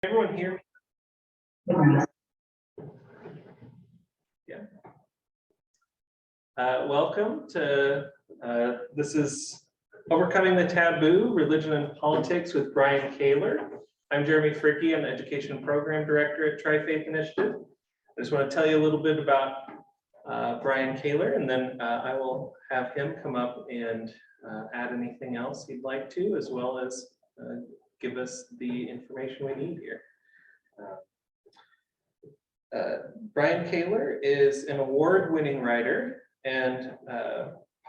Everyone hear me? Yeah. Welcome to this is Overcoming the Taboo, Religion and Politics with Brian Kaylor. I'm Jeremy Fricke. I'm the Education Program Director at Tri-Faith Initiative. I just want to tell you a little bit about Brian Kaylor, and then I will have him come up and add anything else he'd like to, as well as give us the information we need here. Brian Kaylor is an award-winning writer and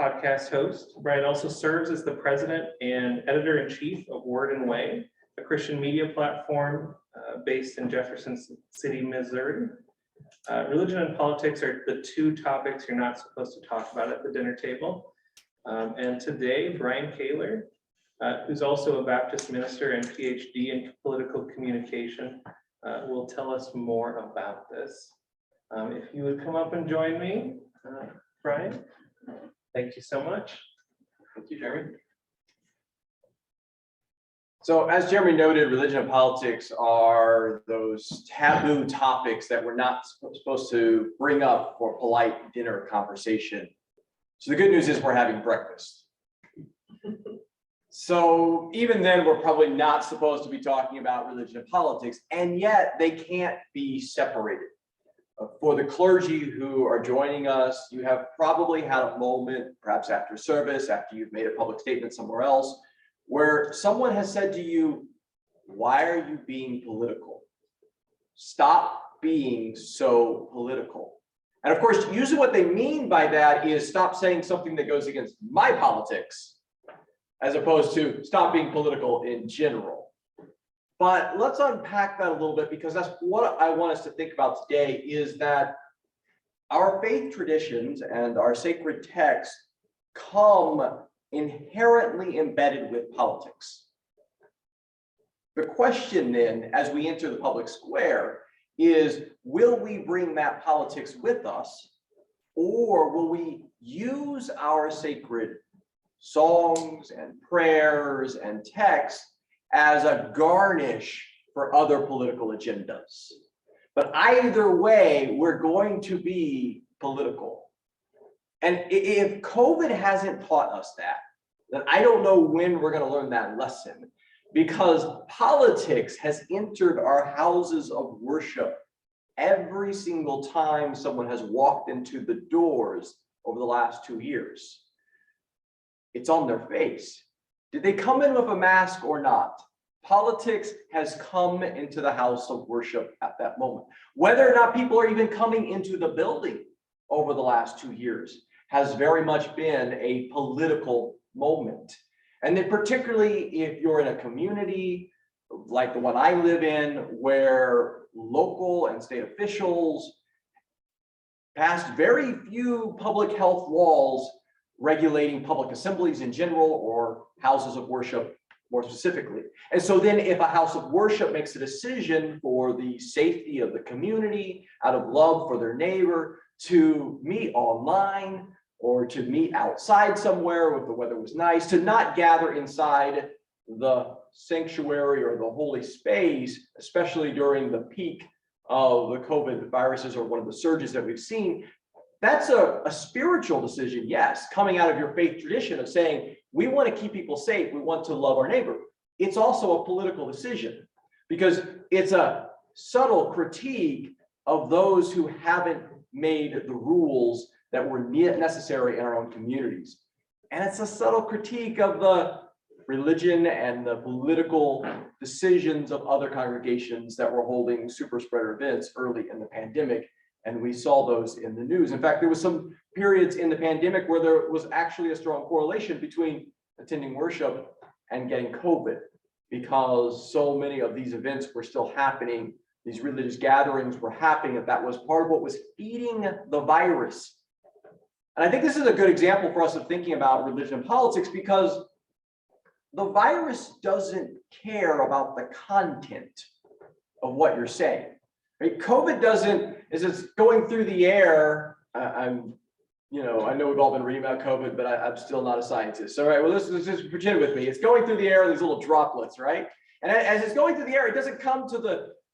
podcast host. Brian also serves as the president and editor-in-chief of Word&Way, a Christian media platform based in Jefferson City, Missouri. Religion and politics are the two topics you're not supposed to talk about at the dinner table. And today, Brian Kaylor, who's also a Baptist minister and Ph.D. in political communication, will tell us more about this. If you would come up and join me, Brian, thank you so much. Thank you, Jeremy. So as Jeremy noted, religion and politics are those taboo topics that we're not supposed to bring up for polite dinner conversation. So the good news is we're having breakfast. So even then, we're probably not supposed to be talking about religion and politics, and yet they can't be separated. For the clergy who are joining us, you have probably had a moment, perhaps after service, after you've made a public statement somewhere else, where someone has said to you, "Why are you being political? Stop being so political." And of course, usually what they mean by that is stop saying something that goes against my politics, as opposed to stop being political in general. But let's unpack that a little bit, because that's what I want us to think about today, is that our faith traditions and our sacred texts come inherently embedded with politics. The question then, as we enter the public square, is will we bring that politics with us, or will we use our sacred songs and prayers and texts as a garnish for other political agendas? But either way, we're going to be political. And if COVID hasn't taught us that, then I don't know when we're going to learn that lesson, because politics has entered our houses of worship every single time someone has walked into the doors over the last 2 years. It's on their face. Did they come in with a mask or not? Politics has come into the house of worship at that moment. Whether or not people are even coming into the building over the last 2 years has very much been a political moment. And then particularly if you're in a community like the one I live in, where local and state officials passed very few public health laws regulating public assemblies in general, or houses of worship more specifically. And so then if a house of worship makes a decision for the safety of the community, out of love for their neighbor, to meet online or to meet outside somewhere if the weather was nice, to not gather inside the sanctuary or the holy space, especially during the peak of the COVID viruses or one of the surges that we've seen, that's a spiritual decision, yes, coming out of your faith tradition of saying, we want to keep people safe, we want to love our neighbor. It's also a political decision, because it's a subtle critique of those who haven't made the rules that were necessary in our own communities. And it's a subtle critique of the religion and the political decisions of other congregations that were holding super spreader events early in the pandemic. And we saw those in the news. In fact, there was some periods in the pandemic where there was actually a strong correlation between attending worship and getting COVID, because so many of these events were still happening. These religious gatherings were happening, and that was part of what was feeding the virus. And I think this is a good example for us of thinking about religion and politics, because the virus doesn't care about the content of what you're saying. Right? COVID doesn't, as it's going through the air, I know we've all been reading about COVID, but I'm still not a scientist. All right, well, let's just pretend with me. It's going through the air, these little droplets, right? And as it's going through the air, it doesn't come to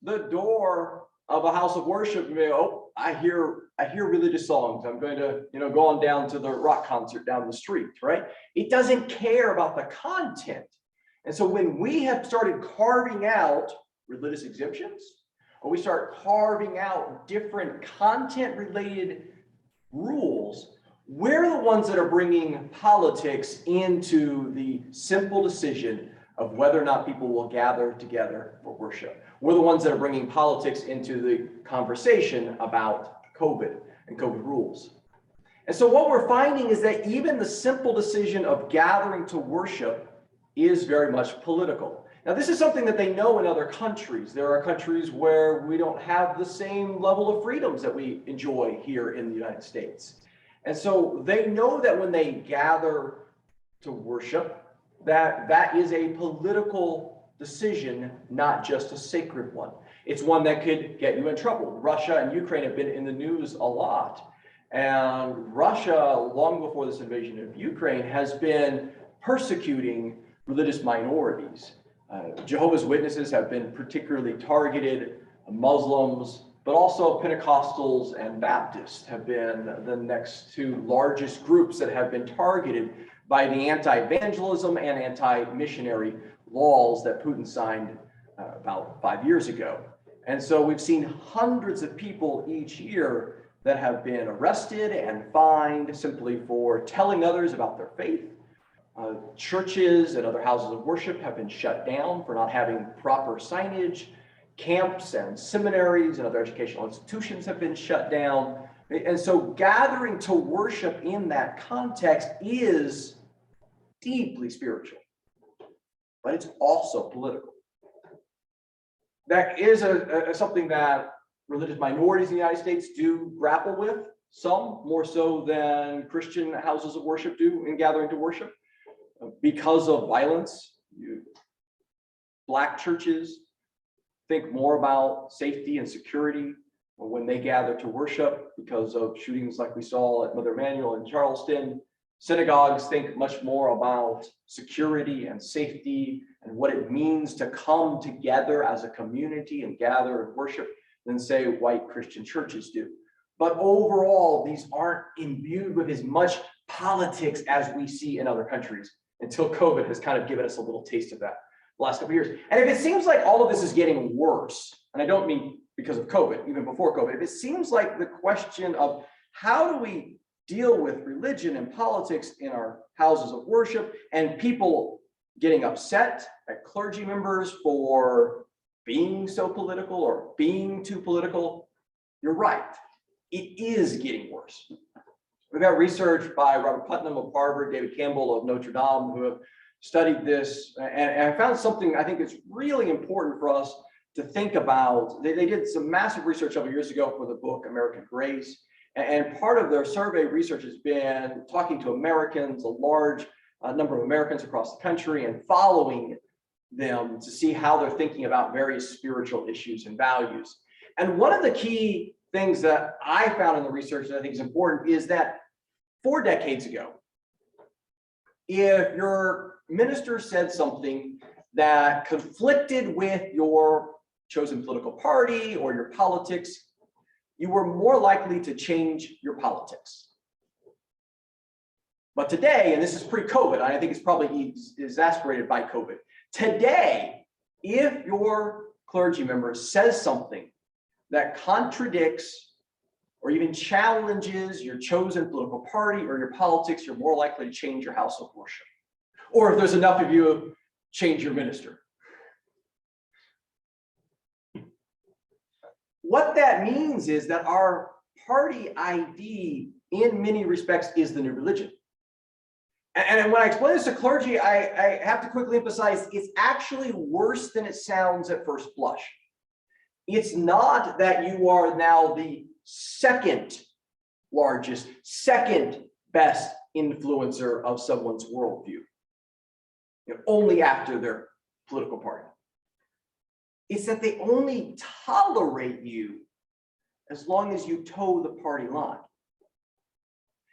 the door of a house of worship and be, oh, I hear religious songs. I'm going to, go on down to the rock concert down the street, right? It doesn't care about the content. And so when we have started carving out religious exemptions, or we start carving out different content-related rules, we're the ones that are bringing politics into the simple decision of whether or not people will gather together for worship. We're the ones that are bringing politics into the conversation about COVID and COVID rules. And so what we're finding is that even the simple decision of gathering to worship is very much political. Now, this is something that they know in other countries. There are countries where we don't have the same level of freedoms that we enjoy here in the United States. And so they know that when they gather to worship, that is a political decision, not just a sacred one. It's one that could get you in trouble. Russia and Ukraine have been in the news a lot. And Russia, long before this invasion of Ukraine, has been persecuting religious minorities. Jehovah's Witnesses have been particularly targeted, Muslims, but also Pentecostals and Baptists have been the next two largest groups that have been targeted by the anti-evangelism and anti-missionary laws that Putin signed about 5 years ago. And so we've seen hundreds of people each year that have been arrested and fined simply for telling others about their faith. Churches and other houses of worship have been shut down for not having proper signage. Camps and seminaries and other educational institutions have been shut down. And so gathering to worship in that context is deeply spiritual, but it's also political. That is something that religious minorities in the United States do grapple with, some more so than Christian houses of worship do in gathering to worship. Because of violence, Black churches think more about safety and security when they gather to worship because of shootings like we saw at Mother Emanuel in Charleston. Synagogues think much more about security and safety and what it means to come together as a community and gather and worship than, say, white Christian churches do. But overall, these aren't imbued with as much politics as we see in other countries until COVID has kind of given us a little taste of that the last couple of years. And if it seems like all of this is getting worse, and I don't mean because of COVID, even before COVID, if it seems like the question of how do we deal with religion and politics in our houses of worship and people getting upset at clergy members for being so political or being too political, you're right. It is getting worse. We've got research by Robert Putnam of Harvard, David Campbell of Notre Dame, who have studied this. And I found something I think is really important for us to think about. They did some massive research several years ago for the book American Grace. And part of their survey research has been talking to Americans, a large number of Americans across the country, and following them to see how they're thinking about various spiritual issues and values. And one of the key things that I found in the research that I think is important is that 4 decades ago, if your minister said something that conflicted with your chosen political party or your politics, you were more likely to change your politics. But today, and this is pre-COVID, I think it's probably exasperated by COVID. Today, if your clergy member says something that contradicts or even challenges your chosen political party or your politics, you're more likely to change your house of worship. Or if there's enough of you, change your minister. What that means is that our party ID, in many respects, is the new religion. And when I explain this to clergy, I have to quickly emphasize it's actually worse than it sounds at first blush. It's not that you are now the second largest, second best influencer of someone's worldview, only after their political party. It's that they only tolerate you as long as you toe the party line.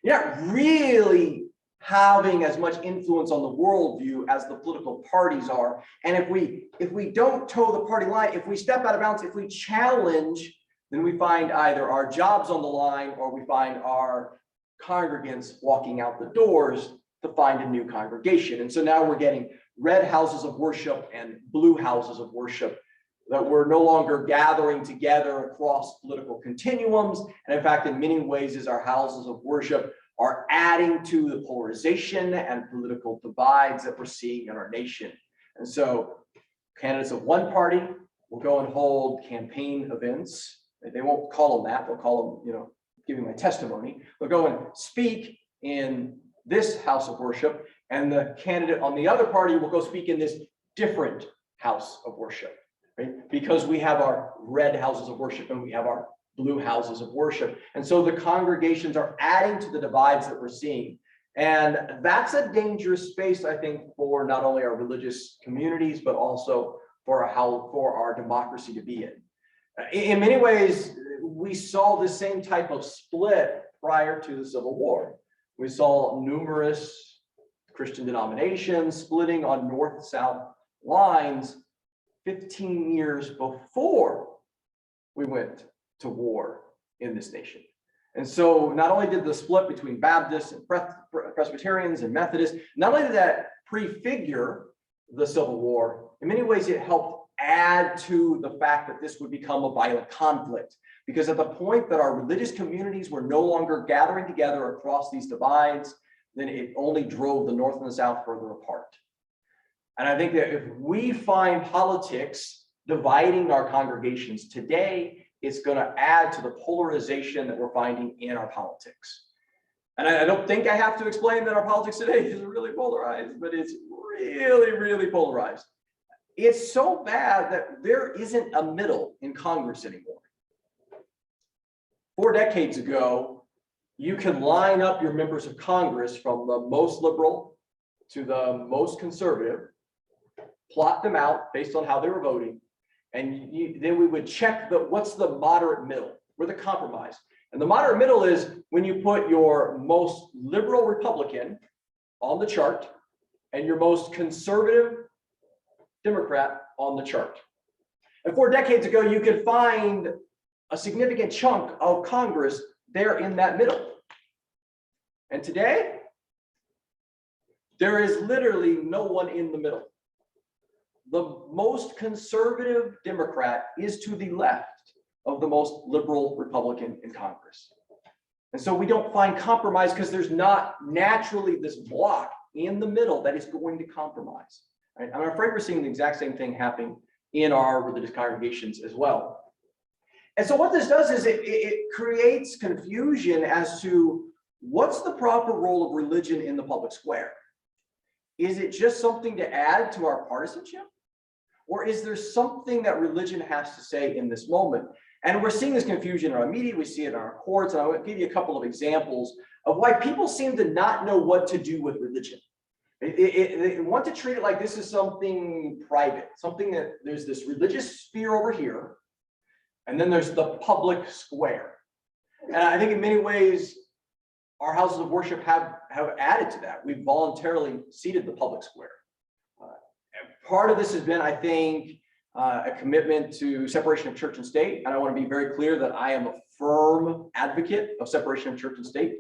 You're not really having as much influence on the worldview as the political parties are. And if we don't toe the party line, if we step out of bounds, if we challenge, then we find either our jobs on the line or we find our congregants walking out the doors to find a new congregation. And so now we're getting red houses of worship and blue houses of worship, that we're no longer gathering together across political continuums. And in fact, in many ways, is our houses of worship are adding to the polarization and political divides that we're seeing in our nation. And so candidates of one party will go and hold campaign events. They won't call them that. They'll call them, giving my testimony. They'll go and speak in this house of worship, and the candidate on the other party will go speak in this different house of worship, right? Because we have our red houses of worship and we have our blue houses of worship. And so the congregations are adding to the divides that we're seeing. And that's a dangerous space, I think, for not only our religious communities, but also for our democracy to be in. In many ways, we saw the same type of split prior to the Civil War. We saw numerous Christian denominations splitting on north-south lines 15 years before we went to war in this nation. And so not only did the split between Baptists and Presbyterians and Methodists, not only did that prefigure the Civil War, in many ways it helped add to the fact that this would become a violent conflict. Because at the point that our religious communities were no longer gathering together across these divides, then it only drove the North and the South further apart. And I think that if we find politics dividing our congregations today, it's going to add to the polarization that we're finding in our politics. And I don't think I have to explain that our politics today is really polarized, but it's really, really polarized. It's so bad that there isn't a middle in Congress anymore. 4 decades ago, you could line up your members of Congress from the most liberal to the most conservative, plot them out based on how they were voting, and then we would check what's the moderate middle, we're the compromise. And the moderate middle is when you put your most liberal Republican on the chart and your most conservative Democrat on the chart. And 4 decades ago, you could find a significant chunk of Congress there in that middle. And today, there is literally no one in the middle. The most conservative Democrat is to the left of the most liberal Republican in Congress. And so we don't find compromise because there's not naturally this block in the middle that is going to compromise. Right? I'm afraid we're seeing the exact same thing happening in our religious congregations as well. And so what this does is it creates confusion as to what's the proper role of religion in the public square. Is it just something to add to our partisanship? Or is there something that religion has to say in this moment? And we're seeing this confusion in our media, we see it in our courts, and I want to give you a couple of examples of why people seem to not know what to do with religion. They want to treat it like this is something private, something that there's this religious sphere over here, and then there's the public square. And I think in many ways, our houses of worship have added to that. We've voluntarily ceded the public square. Part of this has been, I think, a commitment to separation of church and state. And I want to be very clear that I am a firm advocate of separation of church and state.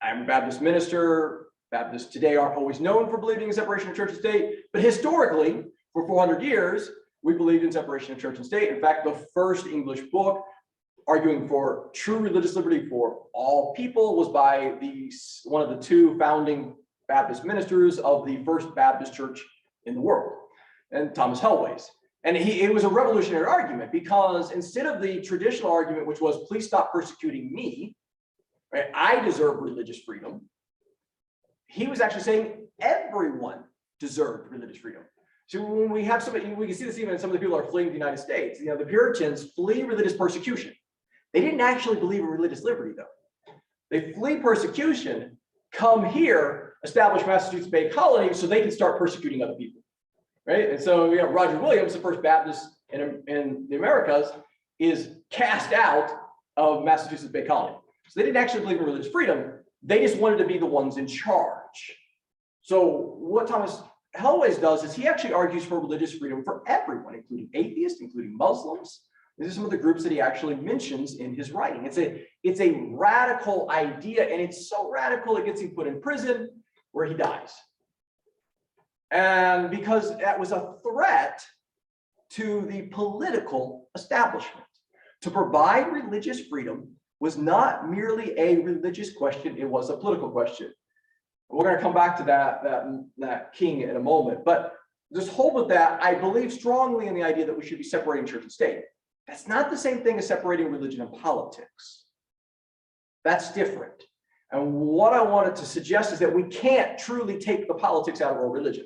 I'm a Baptist minister. Baptists today aren't always known for believing in separation of church and state, but historically, for 400 years, we believed in separation of church and state. In fact, the first English book arguing for true religious liberty for all people was by one of the 2 founding Baptist ministers of the first Baptist church in the world, and Thomas Helway's. And it was a revolutionary argument because instead of the traditional argument, which was please stop persecuting me, right, I deserve religious freedom, he was actually saying everyone deserved religious freedom. So when we have somebody, we can see this even in some of the people who are fleeing the United States. The Puritans flee religious persecution. They didn't actually believe in religious liberty, though. They flee persecution, come here, establish Massachusetts Bay Colony so they can start persecuting other people, right? And so we have Roger Williams, the first Baptist in the Americas, is cast out of Massachusetts Bay Colony. So they didn't actually believe in religious freedom. They just wanted to be the ones in charge. So what Thomas Helways does is he actually argues for religious freedom for everyone, including atheists, including Muslims. These are some of the groups that he actually mentions in his writing. It's a radical idea, and it's so radical it gets him put in prison where he dies. And because that was a threat to the political establishment. To provide religious freedom was not merely a religious question, it was a political question. We're going to come back to that king in a moment, but just hold with that. I believe strongly in the idea that we should be separating church and state. That's not the same thing as separating religion and politics. That's different. And what I wanted to suggest is that we can't truly take the politics out of our religion.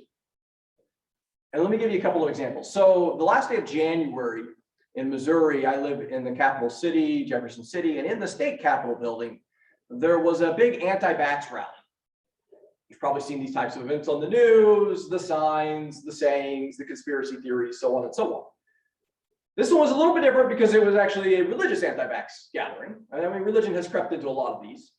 And let me give you a couple of examples. So the last day of January in Missouri, I live in the capital city, Jefferson City, and in the state capitol building, there was a big anti-vax rally. You've probably seen these types of events on the news, the signs, the sayings, the conspiracy theories, so on and so on. This one was a little bit different because it was actually a religious anti-vax gathering. I mean, religion has crept into a lot of these.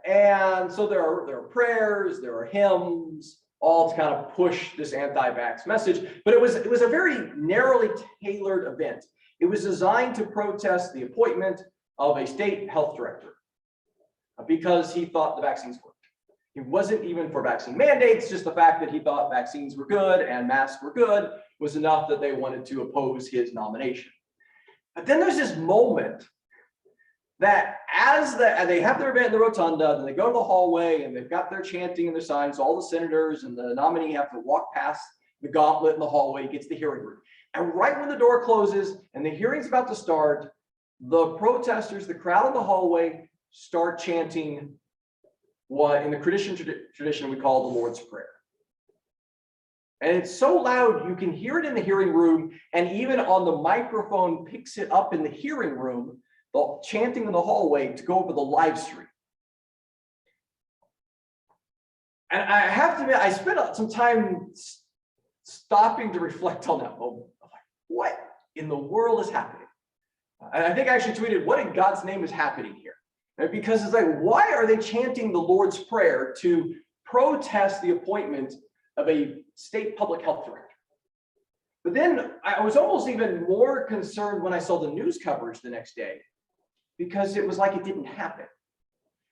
And so there are prayers, there are hymns, all to kind of push this anti-vax message. But it was a very narrowly tailored event. It was designed to protest the appointment of a state health director because he thought the vaccines worked. He wasn't even for vaccine mandates, just the fact that he thought vaccines were good and masks were good was enough that they wanted to oppose his nomination. But then there's this moment that as they have their event in the rotunda, and they go to the hallway and they've got their chanting and their signs, all the senators and the nominee have to walk past the gauntlet in the hallway, gets to the hearing room. And right when the door closes and the hearing's about to start, the protesters, the crowd in the hallway, start chanting what in the tradition we call the Lord's Prayer. And it's so loud, you can hear it in the hearing room, and even on the microphone picks it up in the hearing room, the chanting in the hallway to go over the live stream. And I have to admit, I spent some time stopping to reflect on that moment. I'm like, what in the world is happening? And I think I actually tweeted, what in God's name is happening here? And because it's like, why are they chanting the Lord's Prayer to protest the appointment of a state public health director? But then I was almost even more concerned when I saw the news coverage the next day, because it was like it didn't happen.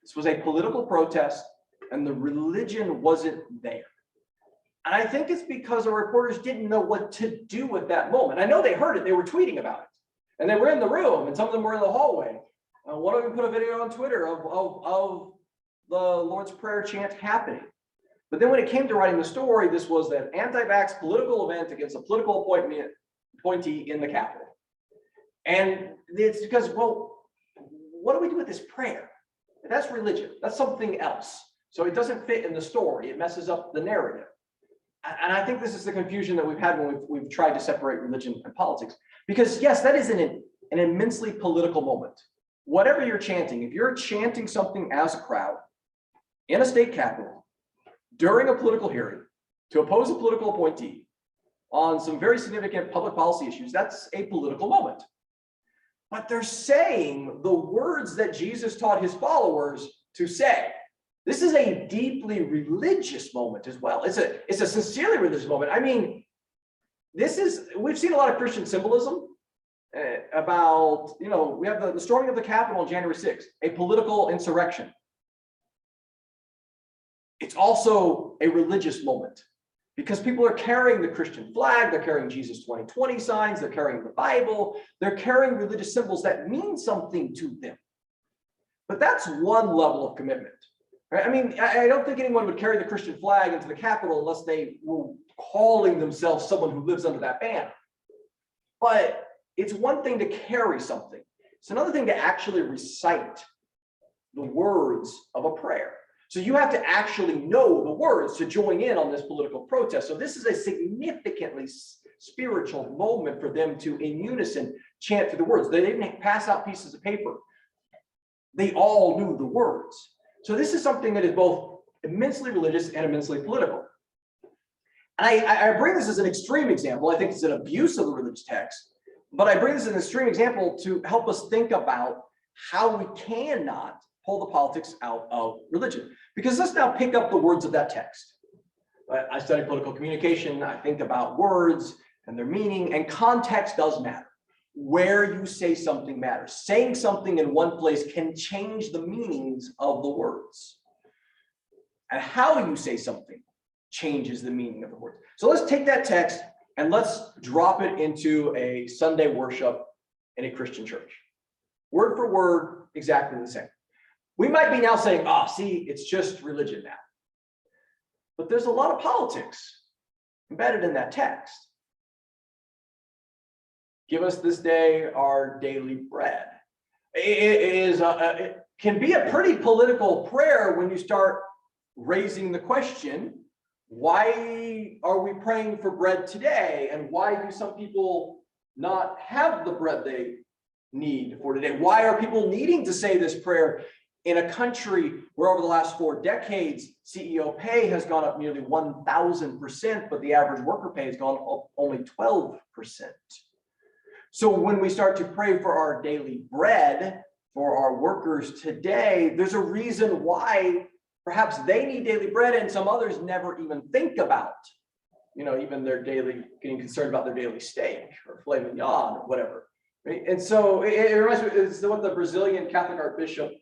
This was a political protest and the religion wasn't there. And I think it's because our reporters didn't know what to do with that moment. I know they heard it, they were tweeting about it, and they were in the room, and some of them were in the hallway. One of them put a video on Twitter of the Lord's Prayer chant happening. But then when it came to writing the story, this was an anti-vax political event against a political appointee in the Capitol. And it's because, well, what do we do with this prayer? That's religion. That's something else. So it doesn't fit in the story. It messes up the narrative. And I think this is the confusion that we've had when we've tried to separate religion and politics. Because yes, that is an immensely political moment. Whatever you're chanting, if you're chanting something as a crowd in a state capitol during a political hearing to oppose a political appointee on some very significant public policy issues, that's a political moment. But they're saying the words that Jesus taught his followers to say. This is a deeply religious moment as well. It's a sincerely religious moment. I mean, we've seen a lot of Christian symbolism about, we have the storming of the Capitol on January 6th, a political insurrection. It's also a religious moment because people are carrying the Christian flag, they're carrying Jesus 2020 signs, they're carrying the Bible, they're carrying religious symbols that mean something to them. But that's one level of commitment. Right? I mean, I don't think anyone would carry the Christian flag into the Capitol unless they were calling themselves someone who lives under that banner. But it's one thing to carry something. It's another thing to actually recite the words of a prayer. So you have to actually know the words to join in on this political protest. So this is a significantly spiritual moment for them to, in unison, chant through the words. They didn't pass out pieces of paper. They all knew the words. So this is something that is both immensely religious and immensely political. And I bring this as an extreme example. I think it's an abuse of the religious text, but I bring this as an extreme example to help us think about how we cannot pull the politics out of religion. Because let's now pick up the words of that text. I study political communication. I think about words and their meaning, and context does matter. Where you say something matters. Saying something in one place can change the meanings of the words. And how you say something changes the meaning of the words. So let's take that text and let's drop it into a Sunday worship in a Christian church. Word for word, exactly the same. We might be now saying, see, it's just religion now. But there's a lot of politics embedded in that text. Give us this day our daily bread. It can be a pretty political prayer when you start raising the question, why are we praying for bread today? And why do some people not have the bread they need for today? Why are people needing to say this prayer in a country where over the last 4 decades, CEO pay has gone up nearly 1,000%, but the average worker pay has gone up only 12%. So when we start to pray for our daily bread for our workers today, there's a reason why perhaps they need daily bread and some others never even think about, even their daily, getting concerned about their daily steak or filet mignon or whatever. Right? And so it reminds me, it's what the Brazilian Catholic Archbishop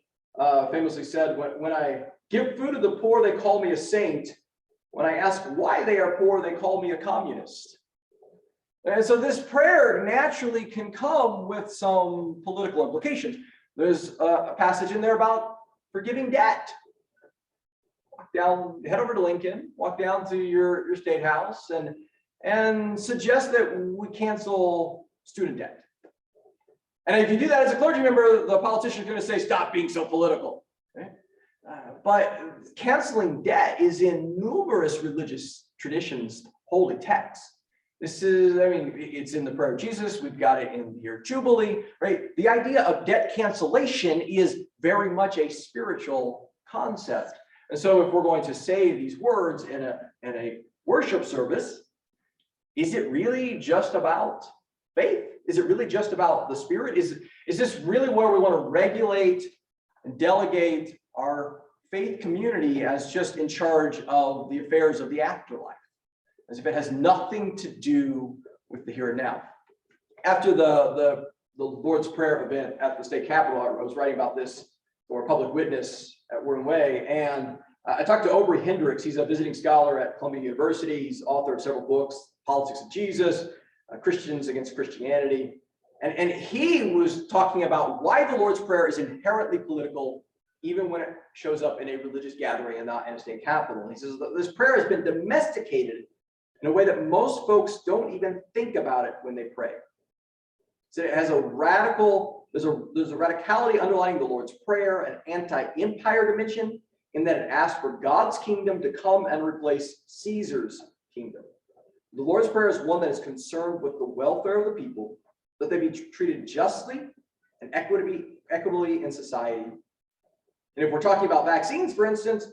famously said, when I give food to the poor, they call me a saint. When I ask why they are poor, they call me a communist. And so this prayer naturally can come with some political implications. There's a passage in there about forgiving debt. Walk down, head over to Lincoln, walk down to your state house and suggest that we cancel student debt. And if you do that as a clergy member, the politician is going to say, stop being so political. Okay? But canceling debt is in numerous religious traditions, holy texts. This is, it's in the prayer of Jesus. We've got it in your Jubilee, right? The idea of debt cancellation is very much a spiritual concept. And so if we're going to say these words in a worship service, is it really just about faith? Is it really just about the Spirit? Is this really where we want to regulate and delegate our faith community as just in charge of the affairs of the afterlife, as if it has nothing to do with the here and now? After the Lord's Prayer event at the state capitol, I was writing about this for a public witness at Word&Way, and I talked to Aubrey Hendricks. He's a visiting scholar at Columbia University. He's author of several books, Politics of Jesus, Christians Against Christianity. And he was talking about why the Lord's Prayer is inherently political, even when it shows up in a religious gathering and not in a state capitol. He says that this prayer has been domesticated in a way that most folks don't even think about it when they pray. So it has there's a radicality underlying the Lord's Prayer, an anti-empire dimension, in that it asks for God's kingdom to come and replace Caesar's kingdom. The Lord's Prayer is one that is concerned with the welfare of the people, that they be treated justly and equitably in society. And if we're talking about vaccines, for instance,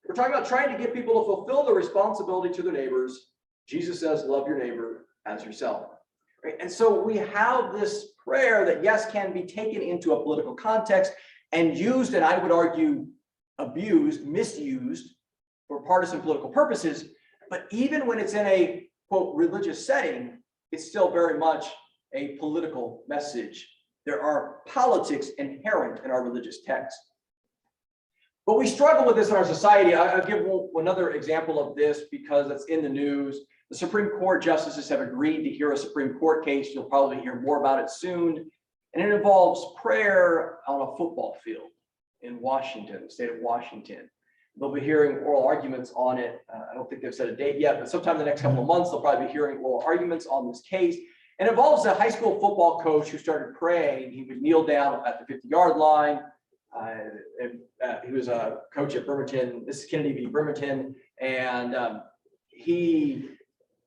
we're talking about trying to get people to fulfill their responsibility to their neighbors. Jesus says, love your neighbor as yourself. Right? And so we have this prayer that, yes, can be taken into a political context and used, and I would argue abused, misused for partisan political purposes. But even when it's in a, quote, religious setting, it's still very much a political message. There are politics inherent in our religious text. But we struggle with this in our society. I'll give another example of this because it's in the news. The Supreme Court justices have agreed to hear a Supreme Court case. You'll probably hear more about it soon. And it involves prayer on a football field in Washington, the state of Washington. They'll be hearing oral arguments on it. I don't think they've set a date yet, but sometime in the next couple of months, they'll probably be hearing oral arguments on this case. And it involves a high school football coach who started praying. He would kneel down at the 50-yard line. He was a coach at Bremerton. This is Kennedy v. Bremerton. And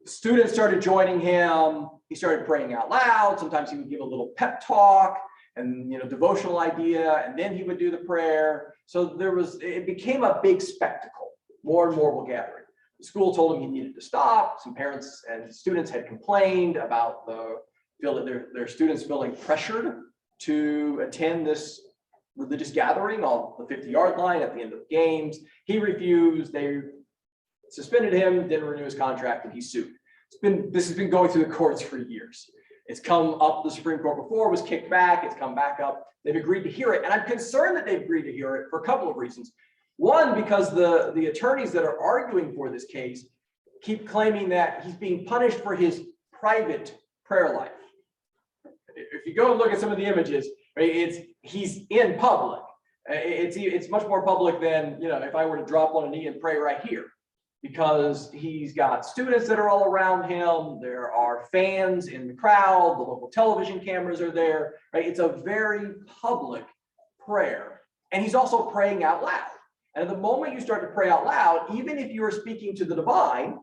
students started joining him. He started praying out loud. Sometimes he would give a little pep talk and devotional idea, and then he would do the prayer. So it became a big spectacle. More and more were gathering. The school told him he needed to stop. Some parents and students had complained about their students feeling pressured to attend this religious gathering on the 50-yard line at the end of the games. He refused. They suspended him, didn't renew his contract, and he sued. This has been going through the courts for years. It's come up the Supreme Court before, was kicked back, it's come back up. They've agreed to hear it, and I'm concerned that they've agreed to hear it for a couple of reasons. One, because the attorneys that are arguing for this case keep claiming that he's being punished for his private prayer life. If you go and look at some of the images, right, he's in public. It's much more public than, you know, if I were to drop on a knee and pray right here, because he's got students that are all around him. There are fans in the crowd. The local television cameras are there, right? It's a very public prayer. And he's also praying out loud. And at the moment you start to pray out loud, even if you are speaking to the divine,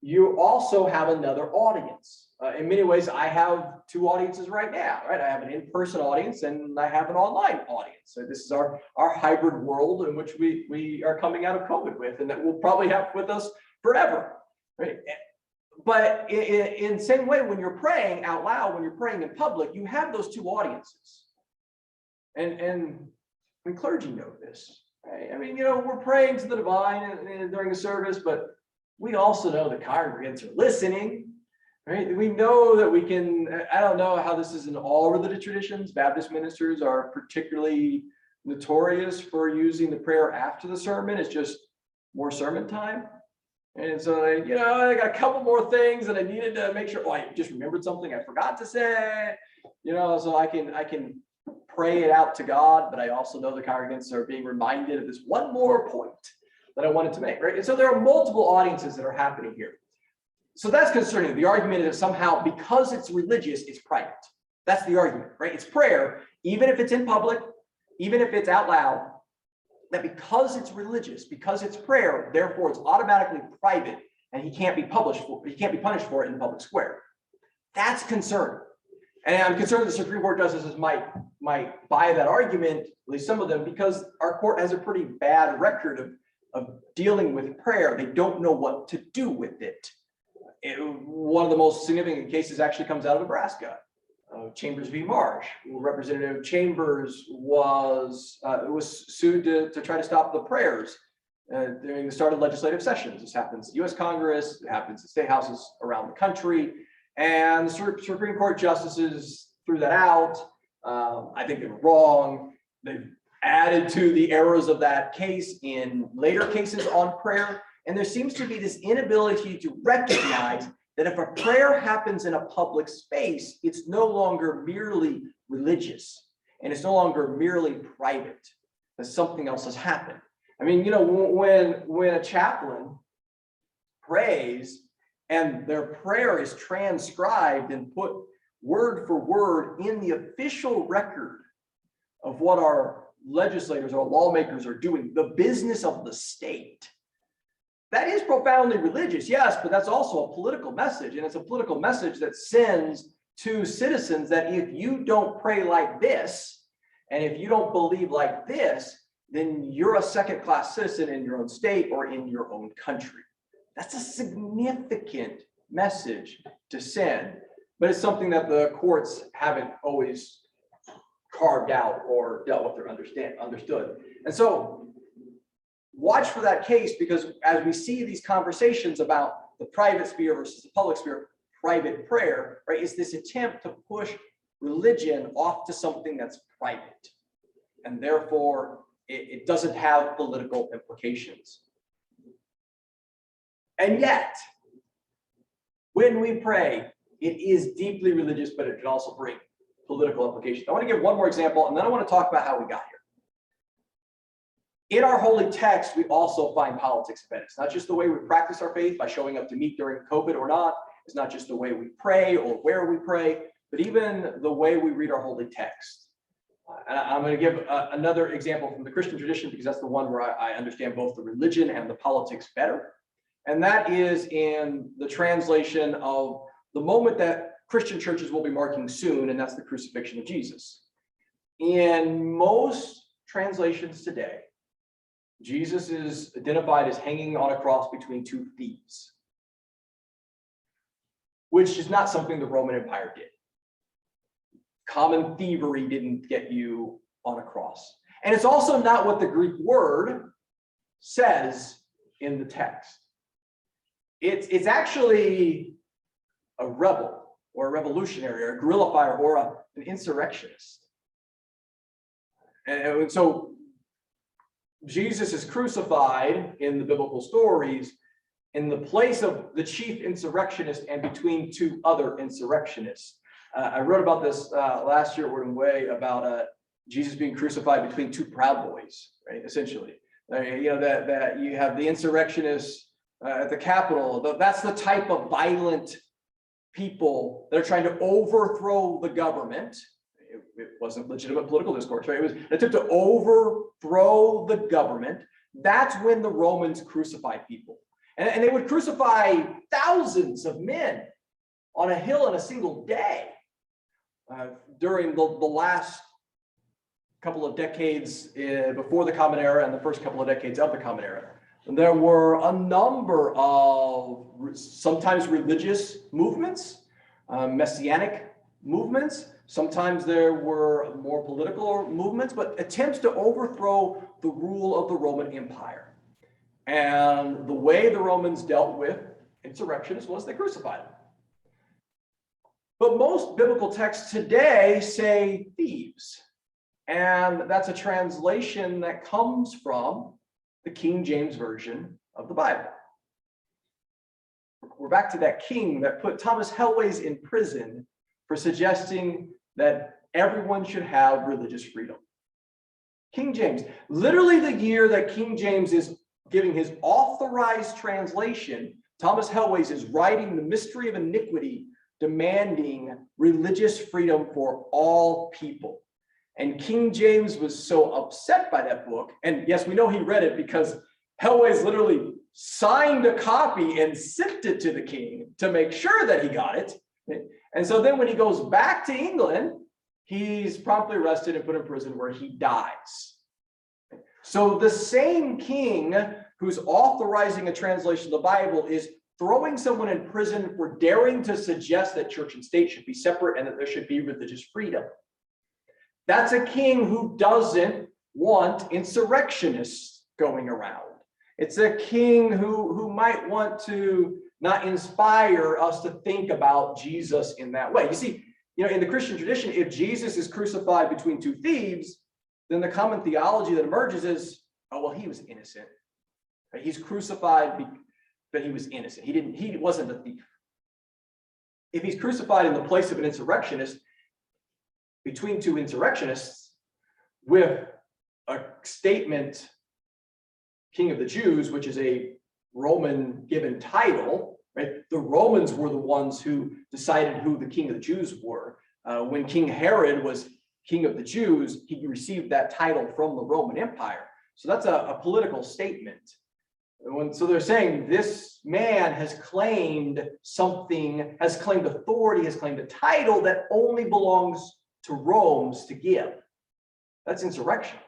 you also have another audience. In many ways, I have two audiences right now, right? I have an in-person audience and I have an online audience. So this is our hybrid world in which we are coming out of COVID with, and that we'll probably have with us forever, right? But in the same way, when you're praying out loud, when you're praying in public, you have those two audiences. And clergy know this, right? I mean, you know, we're praying to the divine during the service, but we also know the congregants are listening, right? We know that we can, I don't know how this is in all religious traditions. Baptist ministers are particularly notorious for using the prayer after the sermon. It's just more sermon time. And so, you know, I got a couple more things that I needed to make sure, oh, I just remembered something I forgot to say, you know, so I can pray it out to God, but I also know the congregants are being reminded of this one more point that I wanted to make, right? And so there are multiple audiences that are happening here. So that's concerning. The argument is that somehow, because it's religious, it's private. That's the argument, right? It's prayer, even if it's in public, even if it's out loud, that because it's religious, because it's prayer, therefore it's automatically private, and he can't be punished for it in the public square. That's concerning. And I'm concerned the Supreme Court justices might buy that argument, at least some of them, because our court has a pretty bad record of dealing with prayer. They don't know what to do with it. One of the most significant cases actually comes out of Nebraska, Chambers v. Marsh. Representative Chambers was sued to try to stop the prayers during the start of legislative sessions. This happens in the U.S. Congress, it happens in state houses around the country, and the Supreme Court justices threw that out. I think they were wrong. They've added to the errors of that case in later cases on prayer. And there seems to be this inability to recognize that if a prayer happens in a public space, it's no longer merely religious, and it's no longer merely private, that something else has happened. I mean, you know, when a chaplain prays and their prayer is transcribed and put word for word in the official record of what our legislators or lawmakers are doing, the business of the state, that is profoundly religious, yes, but that's also a political message. And it's a political message that sends to citizens that if you don't pray like this, and if you don't believe like this, then you're a second-class citizen in your own state or in your own country. That's a significant message to send, but it's something that the courts haven't always carved out or dealt with or understood. And so watch for that case, because as we see these conversations about the private sphere versus the public sphere, private prayer, right, is this attempt to push religion off to something that's private. And therefore, it doesn't have political implications. And yet, when we pray, it is deeply religious, but it can also bring political implications. I want to give one more example, and then I want to talk about how we got here. In our holy text, we also find politics embedded. It's not just the way we practice our faith by showing up to meet during COVID or not. It's not just the way we pray or where we pray, but even the way we read our holy text. And I'm going to give another example from the Christian tradition, because that's the one where I understand both the religion and the politics better. And that is in the translation of the moment that Christian churches will be marking soon, and that's the crucifixion of Jesus. In most translations today, Jesus is identified as hanging on a cross between two thieves, which is not something the Roman Empire did. Common thievery didn't get you on a cross. And it's also not what the Greek word says in the text. It's actually a rebel or a revolutionary or a guerrilla fighter or an insurrectionist. And so Jesus is crucified in the biblical stories in the place of the chief insurrectionist and between two other insurrectionists. I wrote about this last year at Word&Way about Jesus being crucified between two Proud Boys, right? Essentially, that you have the insurrectionists at the Capitol. That's the type of violent people that are trying to overthrow the government. It wasn't legitimate political discourse, right? It was an attempt to overthrow the government. That's when the Romans crucified people. And they would crucify thousands of men on a hill in a single day during the last couple of decades before the Common Era and the first couple of decades of the Common Era. And there were a number of sometimes religious movements, messianic movements. Sometimes there were more political movements, but attempts to overthrow the rule of the Roman Empire. And the way the Romans dealt with insurrectionists was they crucified them. But most biblical texts today say thieves. And that's a translation that comes from the King James Version of the Bible. We're back to that king that put Thomas Helways in prison for suggesting that everyone should have religious freedom. King James, literally the year that King James is giving his authorized translation, Thomas Helways is writing The Mystery of Iniquity, demanding religious freedom for all people. And King James was so upset by that book, and yes, we know he read it because Helways literally signed a copy and sent it to the king to make sure that he got it. And so then when he goes back to England, he's promptly arrested and put in prison where he dies. So the same king who's authorizing a translation of the Bible is throwing someone in prison for daring to suggest that church and state should be separate and that there should be religious freedom. That's a king who doesn't want insurrectionists going around. It's a king who might want to not inspire us to think about Jesus in that way. You see, in the Christian tradition, if Jesus is crucified between two thieves, then the common theology that emerges is, oh, well, he was innocent. He's crucified, but he was innocent. He wasn't a thief. If he's crucified in the place of an insurrectionist, between two insurrectionists, with a statement, King of the Jews, which is a Roman given title, right? The Romans were the ones who decided who the King of the Jews were. When King Herod was King of the Jews, he received that title from the Roman Empire. So that's a political statement. So they're saying this man has claimed something, has claimed authority, has claimed a title that only belongs to Rome's to give. That's insurrection.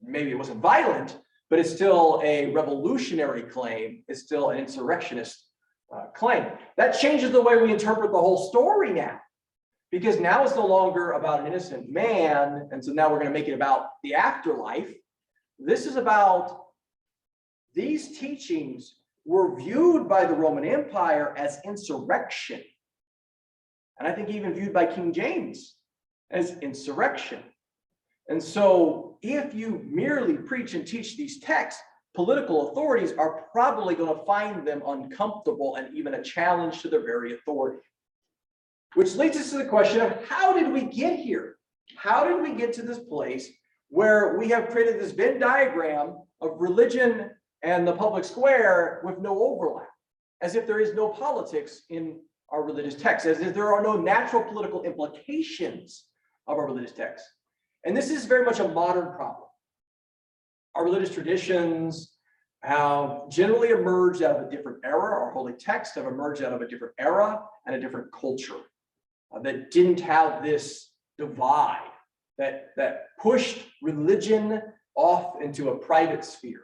Maybe it wasn't violent, but it's still a revolutionary claim. It's still an insurrectionist claim. That changes the way we interpret the whole story now, because now it's no longer about an innocent man, and so now we're going to make it about the afterlife. This is about these teachings were viewed by the Roman Empire as insurrection. And I think even viewed by King James as insurrection. And so if you merely preach and teach these texts, political authorities are probably going to find them uncomfortable and even a challenge to their very authority. Which leads us to the question of how did we get here? How did we get to this place where we have created this Venn diagram of religion and the public square with no overlap, as if there is no politics in our religious texts, as if there are no natural political implications of our religious texts. And this is very much a modern problem. Our religious traditions have generally emerged out of a different era. Our holy texts have emerged out of a different era and a different culture that didn't have this divide, that pushed religion off into a private sphere.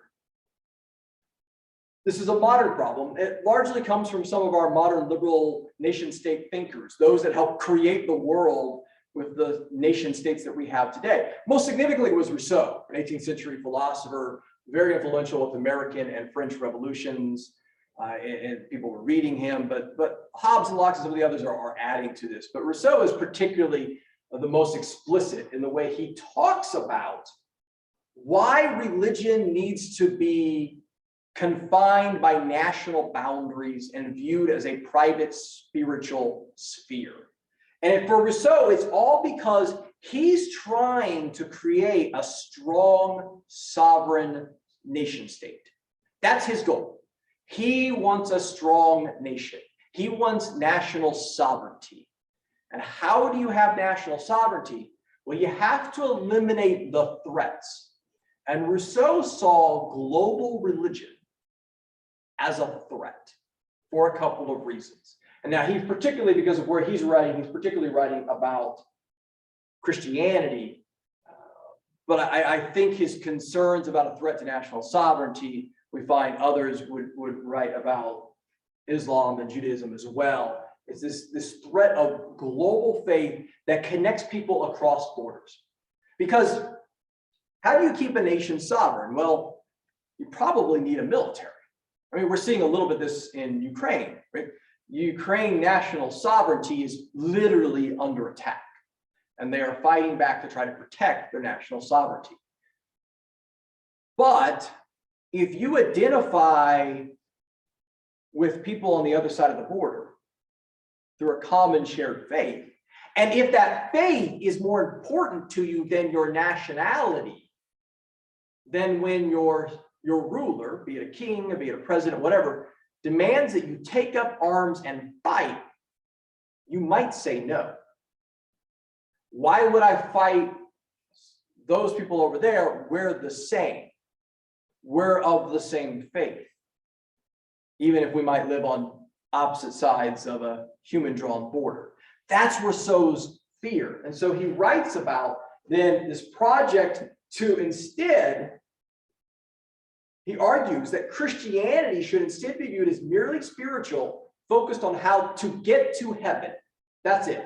This is a modern problem. It largely comes from some of our modern liberal nation-state thinkers, those that helped create the world with the nation states that we have today. Most significantly was Rousseau, an 18th century philosopher, very influential with American and French revolutions, and people were reading him, but Hobbes and Locke and some of the others are adding to this. But Rousseau is particularly the most explicit in the way he talks about why religion needs to be confined by national boundaries and viewed as a private spiritual sphere. And for Rousseau, it's all because he's trying to create a strong, sovereign nation state. That's his goal. He wants a strong nation. He wants national sovereignty. And how do you have national sovereignty? Well, you have to eliminate the threats. And Rousseau saw global religion as a threat for a couple of reasons. And now he's particularly, because of where he's particularly writing about Christianity. But I think his concerns about a threat to national sovereignty, we find others would write about Islam and Judaism as well. It's this threat of global faith that connects people across borders. Because how do you keep a nation sovereign? Well, you probably need a military. I mean, we're seeing a little bit of this in Ukraine, right? Ukraine national sovereignty is literally under attack, and they are fighting back to try to protect their national sovereignty. But if you identify with people on the other side of the border through a common shared faith, and if that faith is more important to you than your nationality, then when your ruler, be it a king, be it a president, whatever, demands that you take up arms and fight, you might say no. Why would I fight those people over there? We're the same. We're of the same faith, even if we might live on opposite sides of a human-drawn border. That's Rousseau's fear. And so he writes about then this project to instead, he argues that Christianity should instead be viewed as merely spiritual, focused on how to get to heaven. That's it.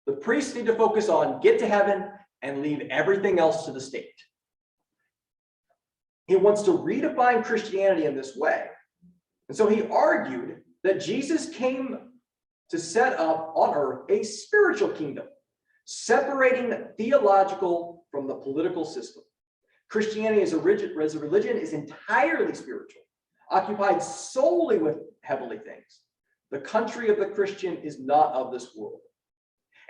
The priests need to focus on get to heaven and leave everything else to the state. He wants to redefine Christianity in this way. And so he argued that Jesus came to set up on earth a spiritual kingdom, separating the theological from the political system. Christianity as a religion is entirely spiritual, occupied solely with heavenly things. The country of the Christian is not of this world.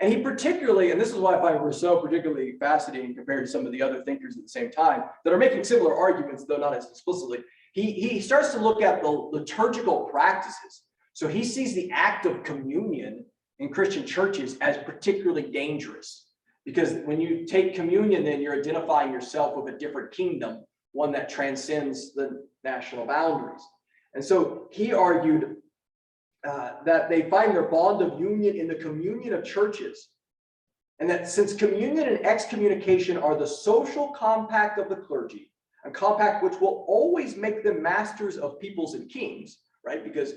And he particularly, and this is why I find Rousseau particularly fascinating compared to some of the other thinkers at the same time that are making similar arguments, though not as explicitly, he starts to look at the liturgical practices. So he sees the act of communion in Christian churches as particularly dangerous. Because when you take communion, then you're identifying yourself with a different kingdom, one that transcends the national boundaries. And so he argued that they find their bond of union in the communion of churches. And that since communion and excommunication are the social compact of the clergy, a compact which will always make them masters of peoples and kings, right? Because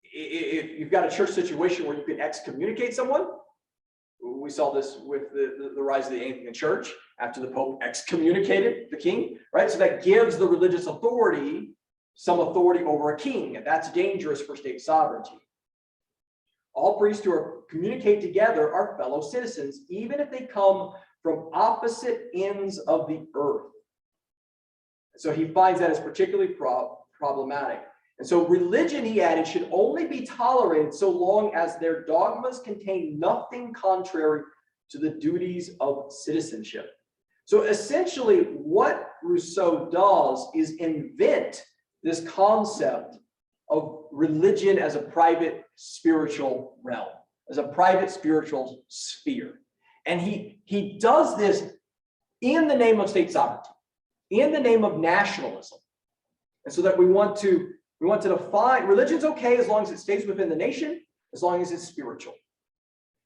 if you've got a church situation where you can excommunicate someone, we saw this with the rise of the Anglican Church after the Pope excommunicated the king, right? So that gives the religious authority some authority over a king, and that's dangerous for state sovereignty. All priests who communicate together are fellow citizens, even if they come from opposite ends of the earth. So he finds that as particularly problematic. And so religion, he added, should only be tolerated so long as their dogmas contain nothing contrary to the duties of citizenship. So essentially what Rousseau does is invent this concept of religion as a private spiritual realm, as a private spiritual sphere. And he does this in the name of state sovereignty, in the name of nationalism. And so that we want to define religion's okay as long as it stays within the nation, as long as it's spiritual.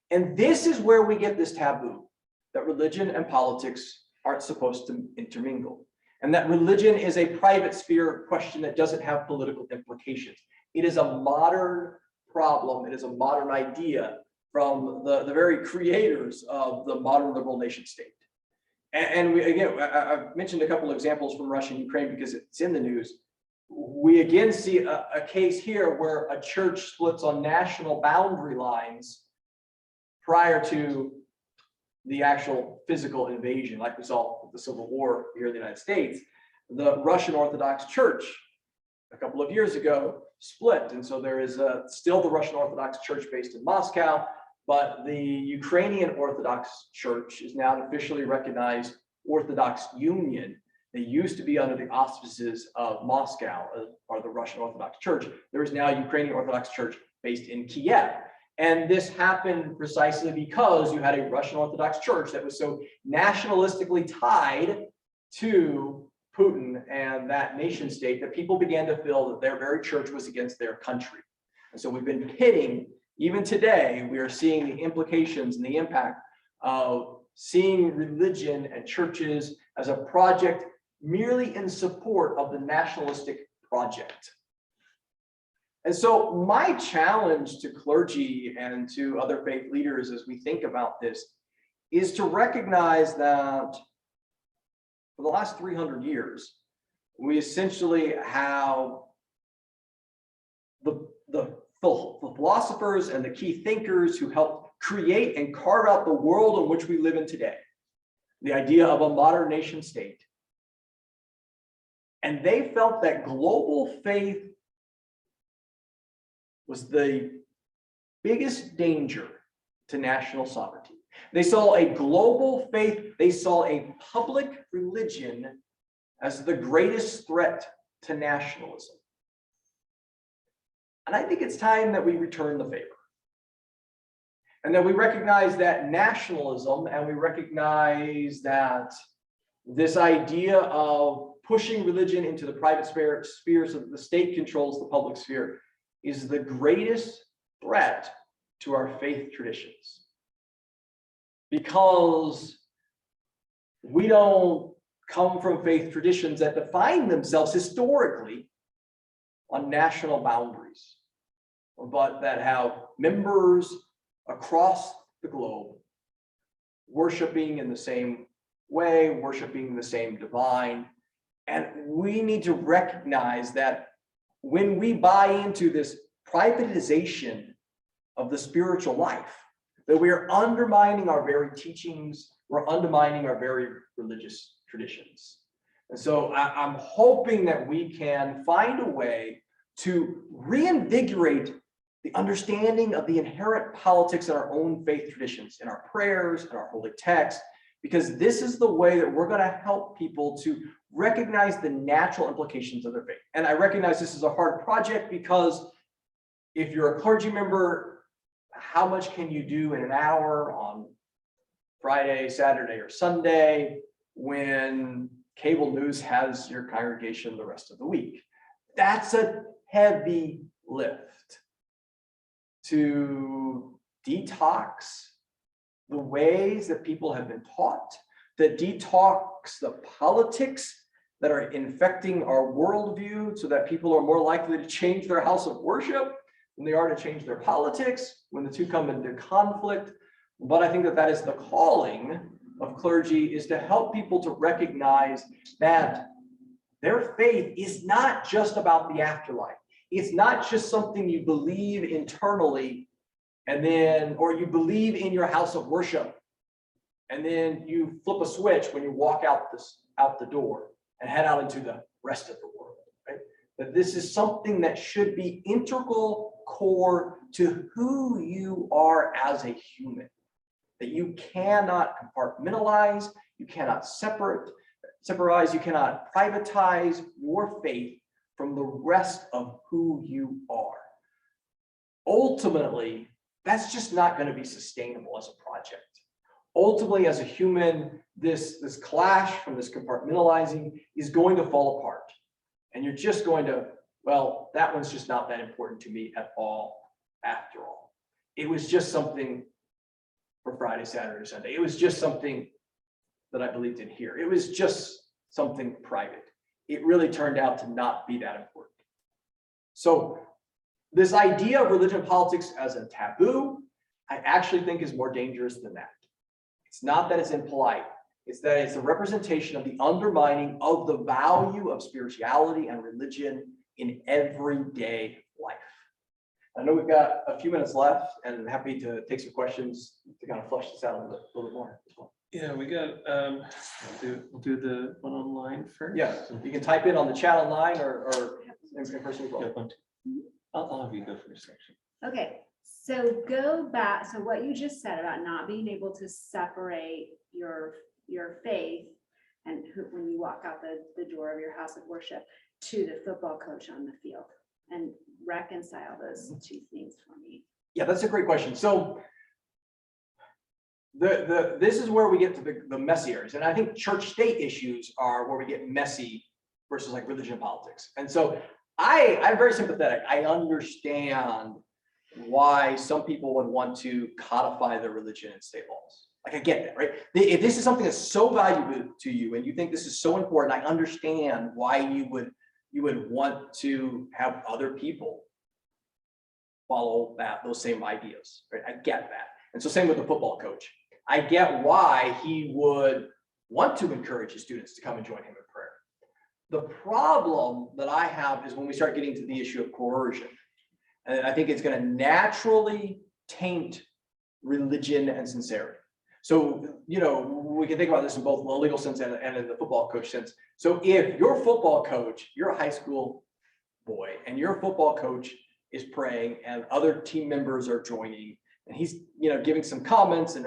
And this is where we get this taboo that religion and politics aren't supposed to intermingle, and that religion is a private sphere question that doesn't have political implications. It is a modern problem. It is a modern idea from the very creators of the modern liberal nation state. And we, again, I've mentioned a couple of examples from Russia and Ukraine because it's in the news. We again see a case here where a church splits on national boundary lines prior to the actual physical invasion, like we saw with the Civil War here in the United States. The Russian Orthodox Church a couple of years ago split. And so there is still the Russian Orthodox Church based in Moscow, but the Ukrainian Orthodox Church is now an officially recognized Orthodox Union. They used to be under the auspices of Moscow, or the Russian Orthodox Church. There is now a Ukrainian Orthodox Church based in Kiev. And this happened precisely because you had a Russian Orthodox Church that was so nationalistically tied to Putin and that nation state that people began to feel that their very church was against their country. And so we've been pitting, even today, we are seeing the implications and the impact of seeing religion and churches as a project merely in support of the nationalistic project. And so my challenge to clergy and to other faith leaders as we think about this is to recognize that for the last 300 years, we essentially have the philosophers and the key thinkers who helped create and carve out the world in which we live in today, the idea of a modern nation state. And they felt that global faith was the biggest danger to national sovereignty. They saw a global faith, they saw a public religion as the greatest threat to nationalism. And I think it's time that we return the favor. And that we recognize that nationalism, and we recognize that this idea of pushing religion into the private sphere so that the state controls the public sphere is the greatest threat to our faith traditions. Because we don't come from faith traditions that define themselves historically on national boundaries, but that have members across the globe worshiping in the same way, worshiping the same divine. And we need to recognize that when we buy into this privatization of the spiritual life, that we are undermining our very teachings, we're undermining our very religious traditions. And so I'm hoping that we can find a way to reinvigorate the understanding of the inherent politics in our own faith traditions, in our prayers, in our holy text, because this is the way that we're going to help people to recognize the natural implications of their faith. And I recognize this is a hard project because if you're a clergy member, how much can you do in an hour on Friday, Saturday, or Sunday when cable news has your congregation the rest of the week? That's a heavy lift to detox the ways that people have been taught, that detox the politics that are infecting our worldview so that people are more likely to change their house of worship than they are to change their politics when the two come into conflict. But I think that that is the calling of clergy, is to help people to recognize that their faith is not just about the afterlife. It's not just something you believe internally and then, or you believe in your house of worship, and then you flip a switch when you walk out the door and head out into the rest of the world, right? That this is something that should be integral core to who you are as a human, that you cannot compartmentalize, you cannot separate, you cannot privatize your faith from the rest of who you are. Ultimately, that's just not going to be sustainable as a project. Ultimately, as a human, this clash from this compartmentalizing is going to fall apart. And you're just going to, well, that one's just not that important to me at all, after all. It was just something for Friday, Saturday, Sunday. It was just something that I believed in here. It was just something private. It really turned out to not be that important. So this idea of religion and politics as a taboo, I actually think is more dangerous than that. It's not that it's impolite. It's that it's a representation of the undermining of the value of spirituality and religion in everyday life. I know we've got a few minutes left, and I'm happy to take some questions to kind of flesh this out a little bit more as well. Yeah, we got, we'll do the one online first. Yeah, you can type in on the chat online or in person as well. I'll have you go first, actually. Okay, so go back. So what you just said about not being able to separate your faith and when you walk out the door of your house of worship to the football coach on the field, and reconcile those two things for me. Yeah, that's a great question. So this is where we get to the messy areas. And I think church-state issues are where we get messy versus like religion and politics. And so I'm very sympathetic. I understand why some people would want to codify their religion in state laws. Like, I get that, right? If this is something that's so valuable to you and you think this is so important, I understand why you would want to have other people follow those same ideas, right? I get that. And so same with the football coach. I get why he would want to encourage his students to come and join him in prayer. The problem that I have is when we start getting to the issue of coercion. And I think it's going to naturally taint religion and sincerity. So, we can think about this in both the legal sense and in the football coach sense. So if your football coach, you're a high school boy, and your football coach is praying and other team members are joining, and he's, giving some comments, and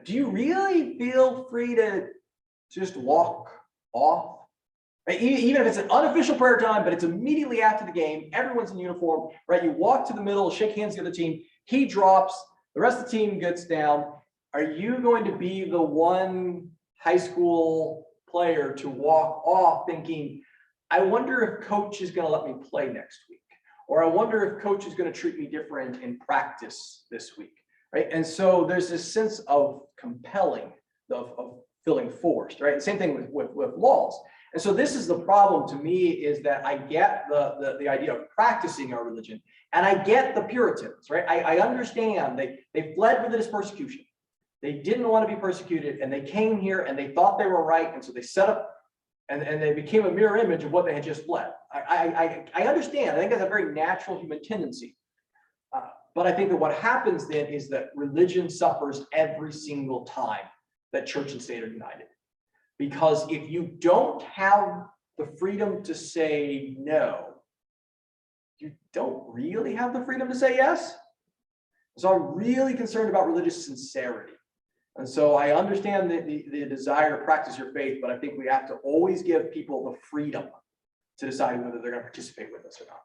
do you really feel free to just walk off? Right? Even if it's an unofficial prayer time, but it's immediately after the game, everyone's in uniform, right? You walk to the middle, shake hands with the other team, he drops, the rest of the team gets down. Are you going to be the one high school player to walk off thinking, I wonder if coach is going to let me play next week? Or I wonder if coach is going to treat me different in practice this week, right? And so there's this sense of compelling, of feeling forced, right? Same thing with laws. And so this is the problem to me, is that I get the idea of practicing our religion, and I get the Puritans, right? I understand they fled religious persecution. They didn't want to be persecuted, and they came here and they thought they were right, and so they set up and they became a mirror image of what they had just fled. I understand. I think that's a very natural human tendency. But I think that what happens then is that religion suffers every single time that church and state are united. Because if you don't have the freedom to say no, you don't really have the freedom to say yes. So I'm really concerned about religious sincerity. And so I understand the desire to practice your faith, but I think we have to always give people the freedom to decide whether they're going to participate with us or not.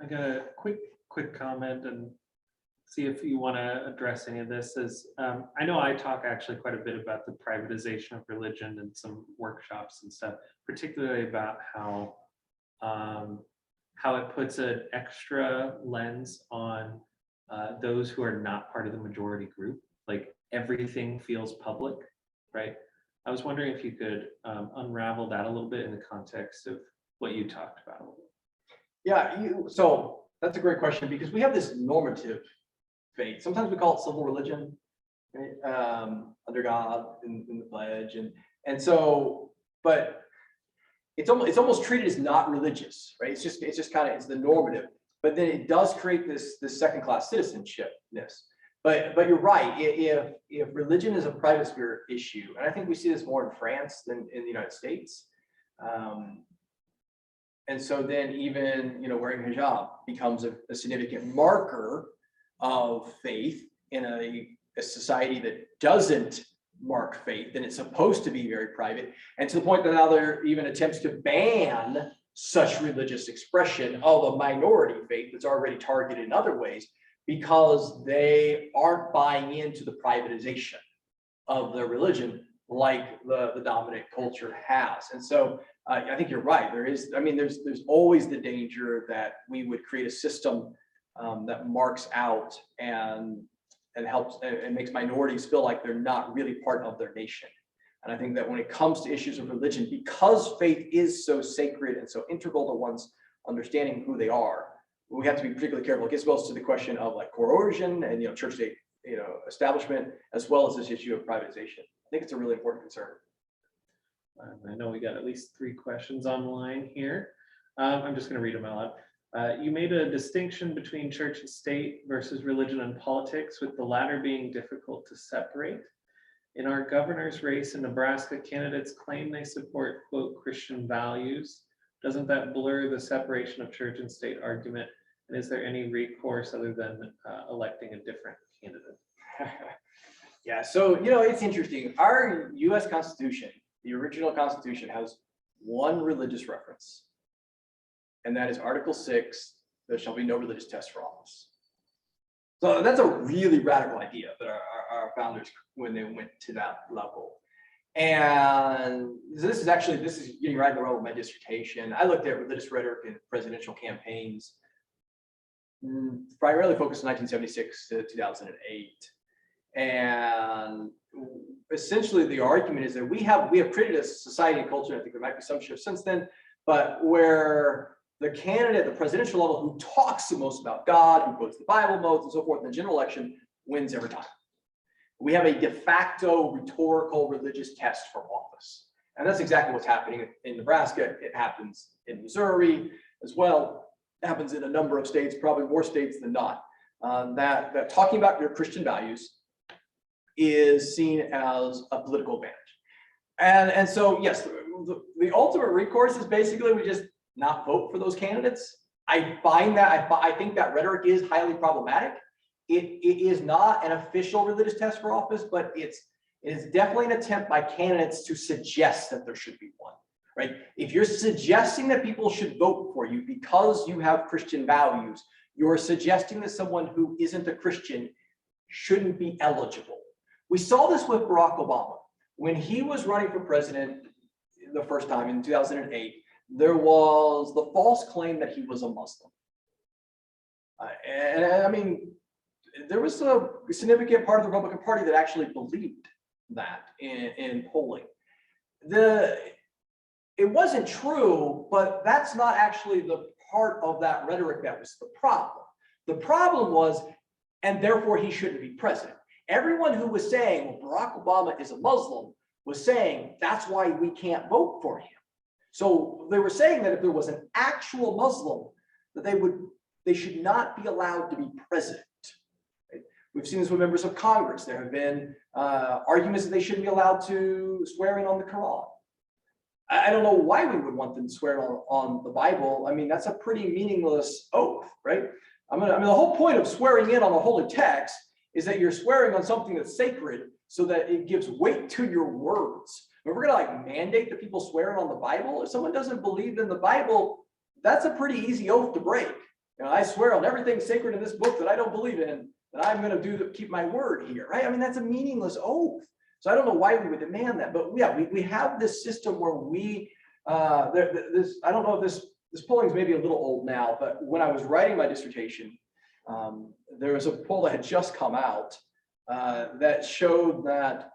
I got a quick comment, and see if you want to address any of this. I know I talk actually quite a bit about the privatization of religion and some workshops and stuff, particularly about how it puts an extra lens on those who are not part of the majority group. Like, everything feels public, right? I was wondering if you could unravel that a little bit in the context of what you talked about a little bit. Yeah, so that's a great question, because we have this normative faith. Sometimes we call it civil religion, right? Under God in the pledge, and so, but it's almost treated as not religious, right? It's just kind of, it's the normative, but then it does create this second class citizenshipness. But you're right. If religion is a private sphere issue, and I think we see this more in France than in the United States. And so then even, wearing hijab becomes a significant marker of faith in a society that doesn't mark faith, and it's supposed to be very private. And to the point that now there are even attempts to ban such religious expression of a minority faith that's already targeted in other ways, because they aren't buying into the privatization of their religion like the dominant culture has. And so I think you're right. There's always the danger that we would create a system that marks out and helps and makes minorities feel like they're not really part of their nation. And I think that when it comes to issues of religion, because faith is so sacred and so integral to one's understanding who they are, we have to be particularly careful. It gets both to the question of like coercion and, church state, establishment, as well as this issue of privatization. I think it's a really important concern. I know we got at least 3 questions online here. I'm just going to read them all out. You made a distinction between church and state versus religion and politics, with the latter being difficult to separate. In our governor's race in Nebraska, candidates claim they support, quote, Christian values. Doesn't that blur the separation of church and state argument? And is there any recourse other than electing a different candidate? Yeah, so, it's interesting. Our US Constitution, the original Constitution, has one religious reference. And that is Article 6, there shall be no religious test for office. So that's a really radical idea that our founders, when they went to that level. And this is getting right in the row with my dissertation. I looked at religious rhetoric in presidential campaigns, primarily focused in 1976 to 2008. And essentially the argument is that we have created a society and culture, I think there might be some shift since then, but where the candidate at the presidential level who talks the most about God, who quotes the Bible most and so forth in the general election, wins every time. We have a de facto rhetorical religious test for office. And that's exactly what's happening in Nebraska. It happens in Missouri as well. It happens in a number of states, probably more states than not. That talking about your Christian values is seen as a political advantage. And so, yes, the ultimate recourse is basically we just not vote for those candidates. I think that rhetoric is highly problematic. It is not an official religious test for office, but it is definitely an attempt by candidates to suggest that there should be one, right? If you're suggesting that people should vote for you because you have Christian values, you're suggesting that someone who isn't a Christian shouldn't be eligible. We saw this with Barack Obama. When he was running for president the first time in 2008, there was the false claim that he was a Muslim. And I mean, there was a significant part of the Republican Party that actually believed that in polling. It wasn't true, but that's not actually the part of that rhetoric that was the problem. The problem was, and therefore he shouldn't be president. Everyone who was saying, well, Barack Obama is a Muslim, was saying that's why we can't vote for him. So they were saying that if there was an actual Muslim, that they should not be allowed to be president. Right? We've seen this with members of Congress. There have been arguments that they shouldn't be allowed to swear in on the Quran. I don't know why we would want them to swear on the Bible. I mean, that's a pretty meaningless oath, right? I mean, the whole point of swearing in on the holy text is that you're swearing on something that's sacred so that it gives weight to your words. If we're going to mandate that people swear in on the Bible, if someone doesn't believe in the Bible, that's a pretty easy oath to break. I swear on everything sacred in this book that I don't believe in, that I'm going to keep my word here, right? I mean, that's a meaningless oath. So I don't know why we would demand that, but yeah, we have this system where I don't know if this polling is maybe a little old now, but when I was writing my dissertation, there was a poll that had just come out that showed that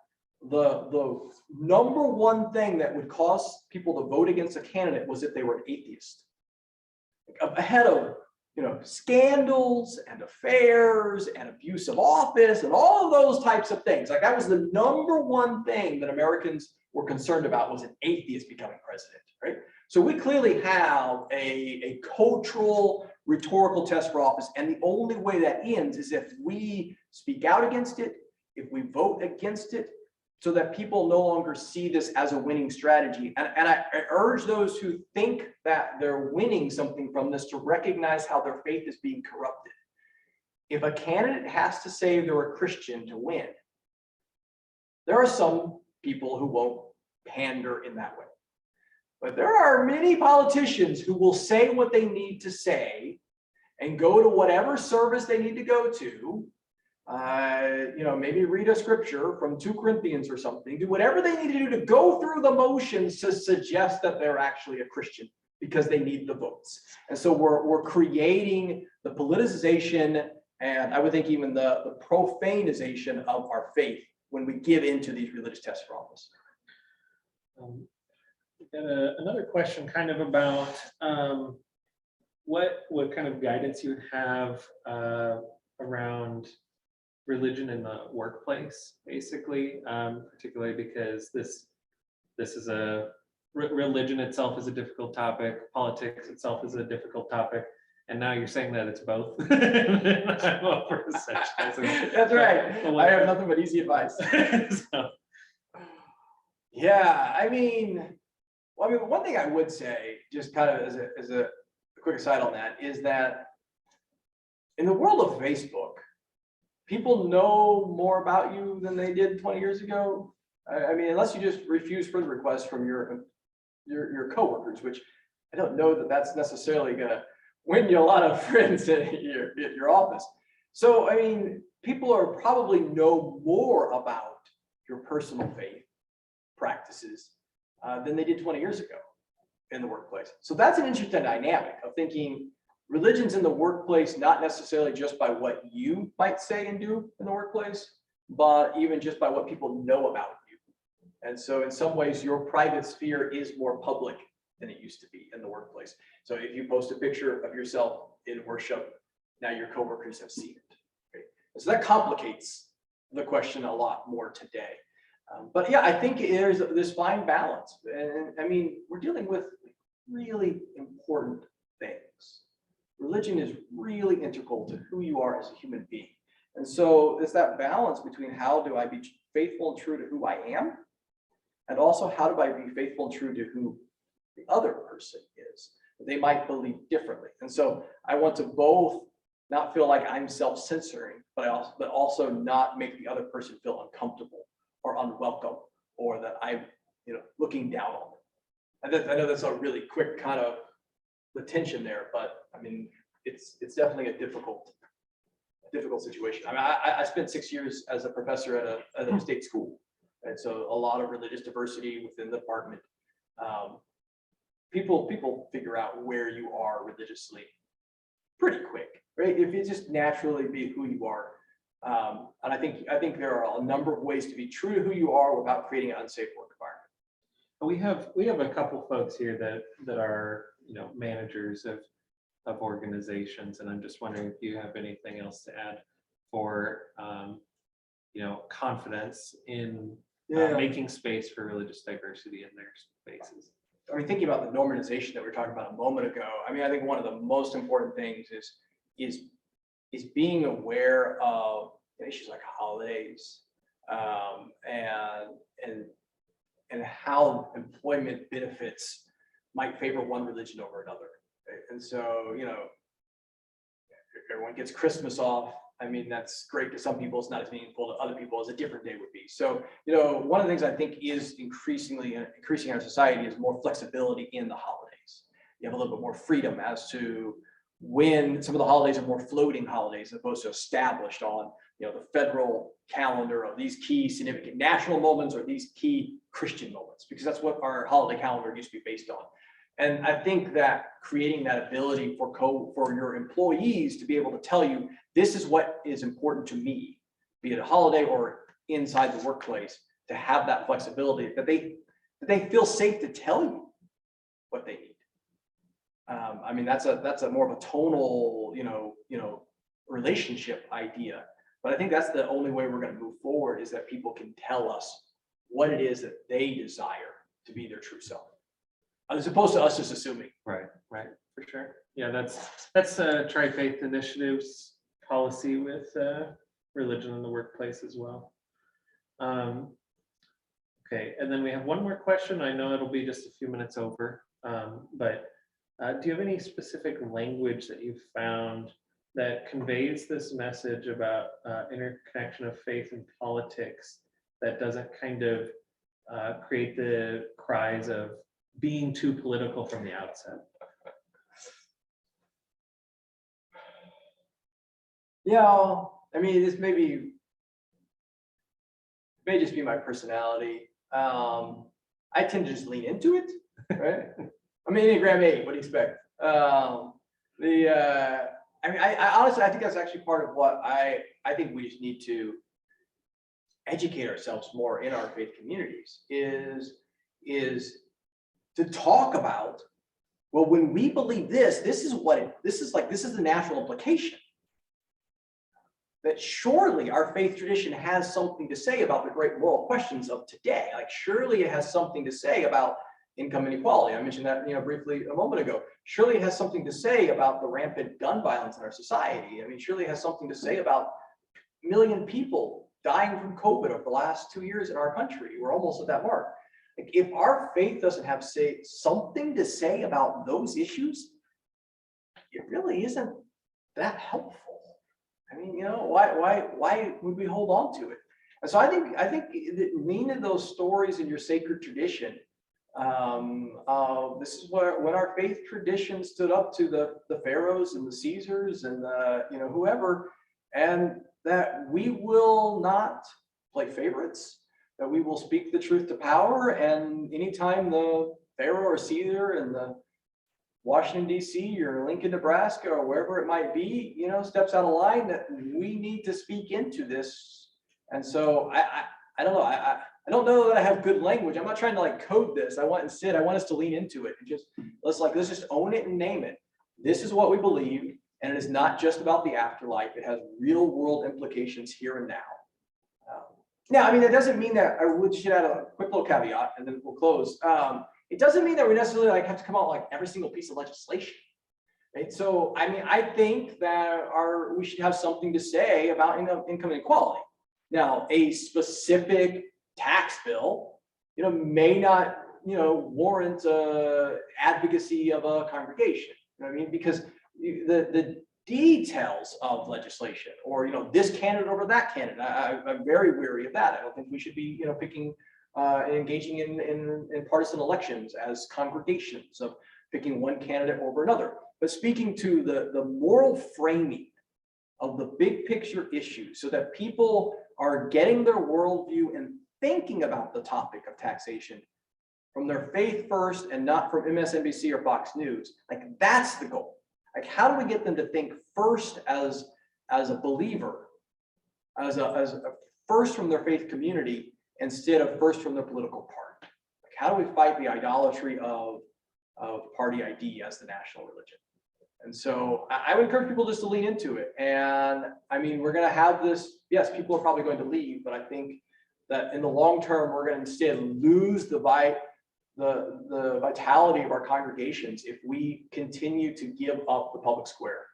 the number one thing that would cause people to vote against a candidate was if they were an atheist. Ahead of scandals and affairs and abuse of office and all of those types of things. Like that was the number one thing that Americans were concerned about, was an atheist becoming president, right? So we clearly have a cultural rhetorical test for office, and the only way that ends is if we speak out against it, if we vote against it, so that people no longer see this as a winning strategy. And I urge those who think that they're winning something from this to recognize how their faith is being corrupted. If a candidate has to say they're a Christian to win, there are some people who won't pander in that way. But there are many politicians who will say what they need to say and go to whatever service they need to go to, maybe read a scripture from 2 Corinthians or something, do whatever they need to do to go through the motions to suggest that they're actually a Christian because they need the votes. And so we're creating the politicization, and I would think even the profanization of our faith when we give into these religious tests for office. Another question kind of about what kind of guidance you would have around religion in the workplace, basically, particularly because this is religion itself is a difficult topic, politics itself is a difficult topic, and now you're saying that it's both. I'm all for essentialism. That's right. I have nothing but easy advice. So, Yeah, well, one thing I would say, just kind of as a quick aside on that, is that in the world of Facebook, people know more about you than they did 20 years ago. I mean, unless you just refuse further requests from your coworkers, which I don't know that that's necessarily gonna win you a lot of friends at your office. So, I mean, people are probably know more about your personal faith practices than they did 20 years ago in the workplace. So that's an interesting dynamic of thinking religion's in the workplace, not necessarily just by what you might say and do in the workplace, but even just by what people know about you. And so in some ways, your private sphere is more public than it used to be in the workplace. So if you post a picture of yourself in worship, now your coworkers have seen it. Okay? So that complicates the question a lot more today. But yeah, I think there's this fine balance. And I mean, we're dealing with really important things. Religion is really integral to who you are as a human being. And so it's that balance between how do I be faithful and true to who I am, and also how do I be faithful and true to who the other person is. They might believe differently. And so I want to both not feel like I'm self-censoring, but also not make the other person feel uncomfortable or unwelcome, or that I'm, looking down on them. And I know that's a really quick kind of the tension there, but I mean, it's definitely a difficult situation. I mean, I spent 6 years as a professor at a state school, and so a lot of religious diversity within the department. People figure out where you are religiously pretty quick, right? If you just naturally be who you are. And I think there are a number of ways to be true to who you are without creating an unsafe work environment. we have a couple folks here that are managers of organizations, and I'm just wondering if you have anything else to add for confidence in making space for religious diversity in their spaces. I mean, thinking about the normalization that we were talking about a moment ago, I mean, I think one of the most important things is being aware of issues like holidays, and how employment benefits might favor one religion over another. Right? And so, everyone gets Christmas off. I mean, that's great to some people. It's not as meaningful to other people as a different day would be. So, one of the things I think is increasing in our society is more flexibility in the holidays. You have a little bit more freedom as to when some of the holidays are more floating holidays as opposed to established on the federal calendar of these key significant national moments or these key Christian moments, because that's what our holiday calendar used to be based on. And I think that creating that ability for your employees to be able to tell you, this is what is important to me, be it a holiday or inside the workplace, to have that flexibility that they feel safe to tell you what they need. I mean, that's a more of a tonal, relationship idea. But I think that's the only way we're going to move forward, is that people can tell us what it is that they desire to be their true self, as opposed to us just assuming. Right, for sure. Yeah, that's Tri-Faith Initiative's policy with religion in the workplace as well. Okay, and then we have one more question. I know it'll be just a few minutes over, but do you have any specific language that you've found that conveys this message about interconnection of faith and politics that doesn't kind of create the cries of being too political from the outset? Yeah, I mean, this may just be my personality. I tend to just lean into it, right? I'm Enneagram 8. What do you expect? I mean, I honestly, I think that's actually part of what I think we just need to educate ourselves more in our faith communities is to talk about Well, when we believe this, this is the natural implication. That surely our faith tradition has something to say about the great moral questions of today. Like surely it has something to say about income inequality. I mentioned that briefly a moment ago. Surely it has something to say about the rampant gun violence in our society. I mean, surely it has something to say about a million people dying from COVID over the last 2 years in our country. We're almost at that mark. Like if our faith doesn't have something to say about those issues, it really isn't that helpful. I mean, why would we hold on to it? And so I think that lean into those stories in your sacred tradition. This is when our faith tradition stood up to the pharaohs and the Caesars and whoever, and that we will not play favorites, that we will speak the truth to power, and anytime the pharaoh or Caesar and the Washington, D.C. or Lincoln, Nebraska, or wherever it might be, steps out of line, that we need to speak into this. And so I don't know. I don't know that I have good language. I'm not trying to like code this. I want us to lean into it and just let's just own it and name it. This is what we believe, and it is not just about the afterlife. It has real world implications here and now. Now, I mean, that doesn't mean that I should add a quick little caveat, and then we'll close. It doesn't mean that we necessarily have to come out like every single piece of legislation, right? So, I mean, I think that we should have something to say about income inequality. Now, a specific tax bill, may not, warrant advocacy of a congregation. You know what I mean? Because the details of legislation, or this candidate over that candidate, I'm very weary of that. I don't think we should be, picking. Engaging in partisan elections as congregations of picking one candidate over another, but speaking to the moral framing of the big picture issues so that people are getting their worldview and thinking about the topic of taxation from their faith first and not from MSNBC or Fox News. Like that's the goal. Like how do we get them to think first as a believer, as a first from their faith community, instead of first from the political party? Like how do we fight the idolatry of party ID as the national religion? And so I would encourage people just to lean into it. And I mean, we're going to have this, yes, people are probably going to leave, but I think that in the long term, we're going to instead lose the vitality of our congregations if we continue to give up the public square.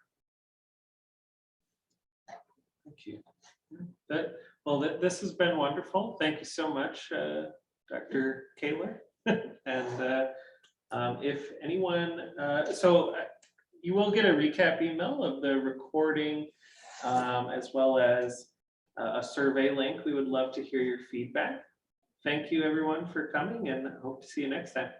Thank you. Well, this has been wonderful. Thank you so much, Dr. Kaylor. And if anyone, you will get a recap email of the recording, as well as a survey link. We would love to hear your feedback. Thank you, everyone, for coming, and hope to see you next time.